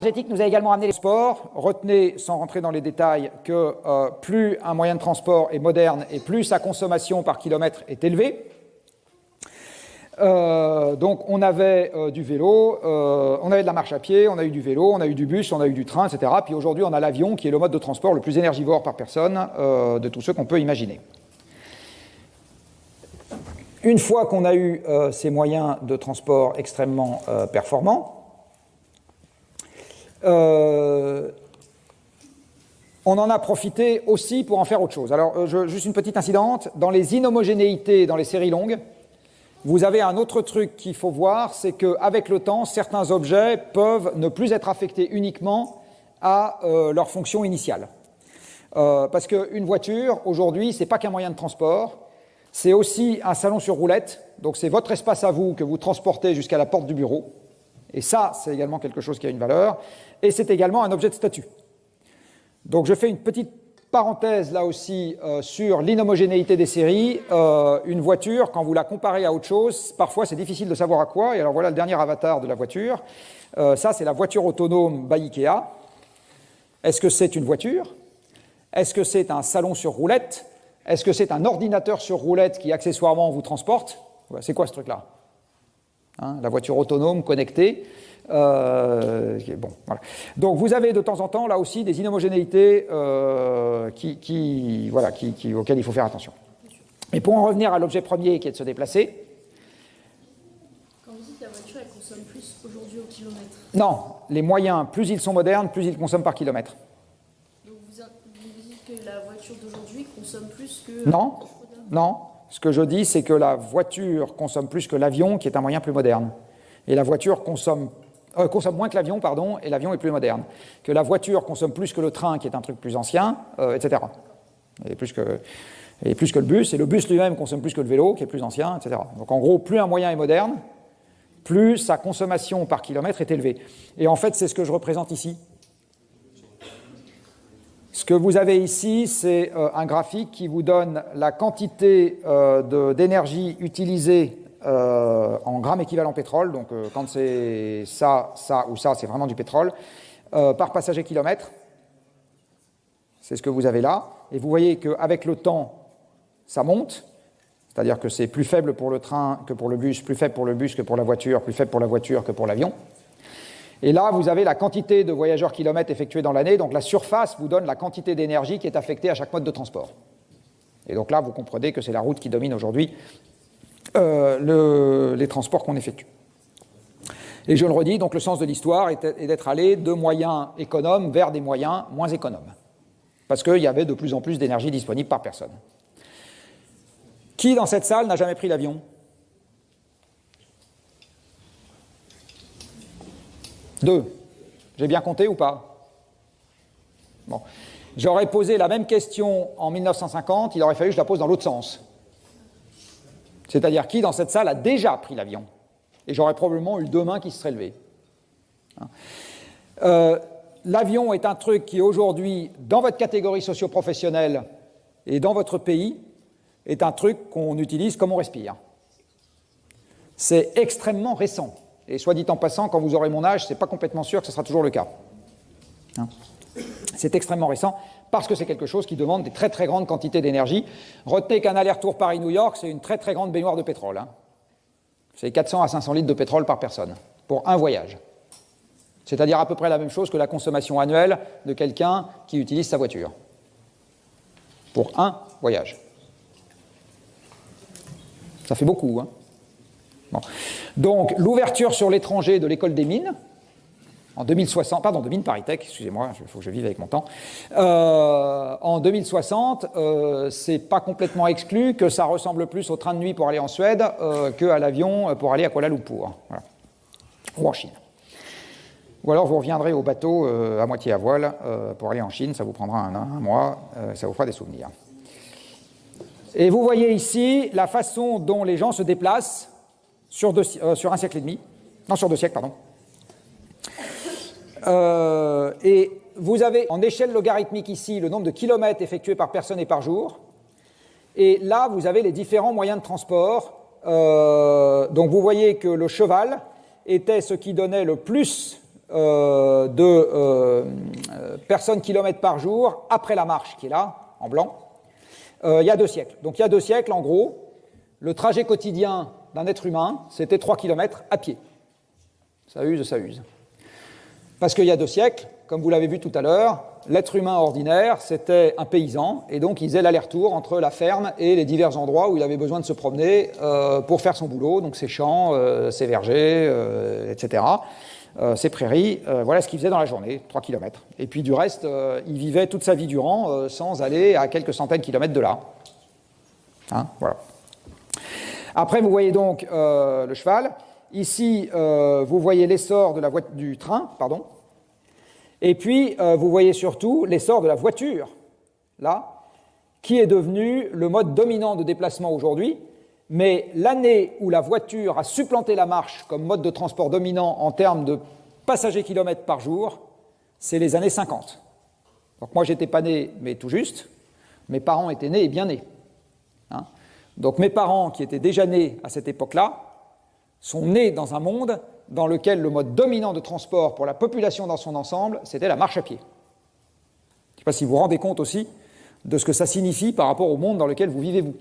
Énergétique nous a également amené les transports. Retenez, sans rentrer dans les détails, que plus un moyen de transport est moderne et plus sa consommation par kilomètre est élevée. Donc on avait du vélo, on avait de la marche à pied, on a eu du vélo, on a eu du bus, on a eu du train, etc. Puis aujourd'hui on a l'avion qui est le mode de transport le plus énergivore par personne de tous ceux qu'on peut imaginer. Une fois qu'on a eu ces moyens de transport extrêmement performants, on en a profité aussi pour en faire autre chose. Alors, juste une petite incidente. Dans les inhomogénéités, dans les séries longues, vous avez un autre truc qu'il faut voir, c'est qu'avec le temps, certains objets peuvent ne plus être affectés uniquement à leur fonction initiale. Parce qu'une voiture, aujourd'hui, c'est pas qu'un moyen de transport, c'est aussi un salon sur roulette. Donc, c'est votre espace à vous que vous transportez jusqu'à la porte du bureau. Et ça, c'est également quelque chose qui a une valeur. Et c'est également un objet de statut. Donc je fais une petite parenthèse là aussi sur l'inhomogénéité des séries. Une voiture, quand vous la comparez à autre chose, parfois c'est difficile de savoir à quoi. Et alors voilà le dernier avatar de la voiture. Ça, c'est la voiture autonome by Ikea. Est-ce que c'est une voiture? Est-ce que c'est un salon sur roulette? Est-ce que c'est un ordinateur sur roulette qui accessoirement vous transporte? C'est quoi ce truc-là? La voiture autonome connectée. Bon, voilà. Donc vous avez de temps en temps là aussi des inhomogénéités auxquelles il faut faire attention. Et pour en revenir à l'objet premier qui est de se déplacer. Quand vous dites que la voiture elle consomme plus aujourd'hui au kilomètre. Non, les moyens, plus ils sont modernes, plus ils consomment par kilomètre. Donc vous dites que la voiture d'aujourd'hui consomme plus que. Non, non. Ce que je dis, c'est que la voiture consomme plus que l'avion, qui est un moyen plus moderne. Et la voiture consomme moins que l'avion, pardon, et l'avion est plus moderne. Que la voiture consomme plus que le train, qui est un truc plus ancien, etc. Et plus que le bus. Et le bus lui-même consomme plus que le vélo, qui est plus ancien, etc. Donc en gros, plus un moyen est moderne, plus sa consommation par kilomètre est élevée. Et en fait, c'est ce que je représente ici. Ce que vous avez ici, c'est un graphique qui vous donne la quantité d'énergie utilisée en grammes équivalent pétrole. Donc quand c'est ça, ça ou ça, c'est vraiment du pétrole, par passager kilomètre. C'est ce que vous avez là. Et vous voyez qu'avec le temps, ça monte. C'est-à-dire que c'est plus faible pour le train que pour le bus, plus faible pour le bus que pour la voiture, plus faible pour la voiture que pour l'avion. Et là, vous avez la quantité de voyageurs kilomètres effectués dans l'année. Donc la surface vous donne la quantité d'énergie qui est affectée à chaque mode de transport. Et donc là, vous comprenez que c'est la route qui domine aujourd'hui les transports qu'on effectue. Et je le redis, donc le sens de l'histoire est d'être allé de moyens économes vers des moyens moins économes. Parce qu'il y avait de plus en plus d'énergie disponible par personne. Qui dans cette salle n'a jamais pris l'avion ? Deux. J'ai bien compté ou pas? Bon. J'aurais posé la même question en 1950, il aurait fallu que je la pose dans l'autre sens. C'est-à-dire qui dans cette salle a déjà pris l'avion? Et j'aurais probablement eu deux mains qui se seraient levées. L'avion est un truc qui aujourd'hui, dans votre catégorie socio-professionnelle et dans votre pays, est un truc qu'on utilise comme on respire. C'est extrêmement récent. Et soit dit en passant, quand vous aurez mon âge, c'est pas complètement sûr que ce sera toujours le cas. C'est extrêmement récent parce que c'est quelque chose qui demande des très très grandes quantités d'énergie. Retenez qu'un aller-retour Paris-New York, c'est une très très grande baignoire de pétrole. C'est 400 à 500 litres de pétrole par personne pour un voyage. C'est-à-dire à peu près la même chose que la consommation annuelle de quelqu'un qui utilise sa voiture. Pour un voyage. Ça fait beaucoup, hein. Bon. Donc, l'ouverture sur l'étranger de l'école des mines, en 2060, pardon, de mines ParisTech, excusez-moi, il faut que je vive avec mon temps. En 2060, c'est pas complètement exclu que ça ressemble plus au train de nuit pour aller en Suède qu'à l'avion pour aller à Kuala Lumpur, voilà. Ou en Chine. Ou alors vous reviendrez au bateau à moitié à voile pour aller en Chine, ça vous prendra un mois, ça vous fera des souvenirs. Et vous voyez ici la façon dont les gens se déplacent sur un siècle et demi. Non, sur 2 siècles, pardon. Et vous avez en échelle logarithmique ici le nombre de kilomètres effectués par personne et par jour. Et là, vous avez les différents moyens de transport. Donc vous voyez que le cheval était ce qui donnait le plus personnes kilomètres par jour après la marche, qui est là, en blanc, il y a 2 siècles. Donc il y a 2 siècles, en gros, le trajet quotidien d'un être humain, c'était 3 km à pied. Ça use, ça use. Parce qu'il y a 2 siècles, comme vous l'avez vu tout à l'heure, l'être humain ordinaire, c'était un paysan, et donc il faisait l'aller-retour entre la ferme et les divers endroits où il avait besoin de se promener pour faire son boulot, donc ses champs, ses vergers, etc., ses prairies, voilà ce qu'il faisait dans la journée, 3 km. Et puis du reste, il vivait toute sa vie durant sans aller à quelques centaines de kilomètres de là. Hein, voilà. Après, vous voyez donc le cheval. Ici, vous voyez l'essor de du train, pardon. Et puis, vous voyez surtout l'essor de la voiture, là, qui est devenu le mode dominant de déplacement aujourd'hui. Mais l'année où la voiture a supplanté la marche comme mode de transport dominant en termes de passagers kilomètres par jour, c'est les années 50. Donc moi, j'étais pas né, mais tout juste. Mes parents étaient nés et bien nés. Hein. Donc mes parents, qui étaient déjà nés à cette époque-là, sont nés dans un monde dans lequel le mode dominant de transport pour la population dans son ensemble, c'était la marche à pied. Je ne sais pas si vous vous rendez compte aussi de ce que ça signifie par rapport au monde dans lequel vous vivez vous.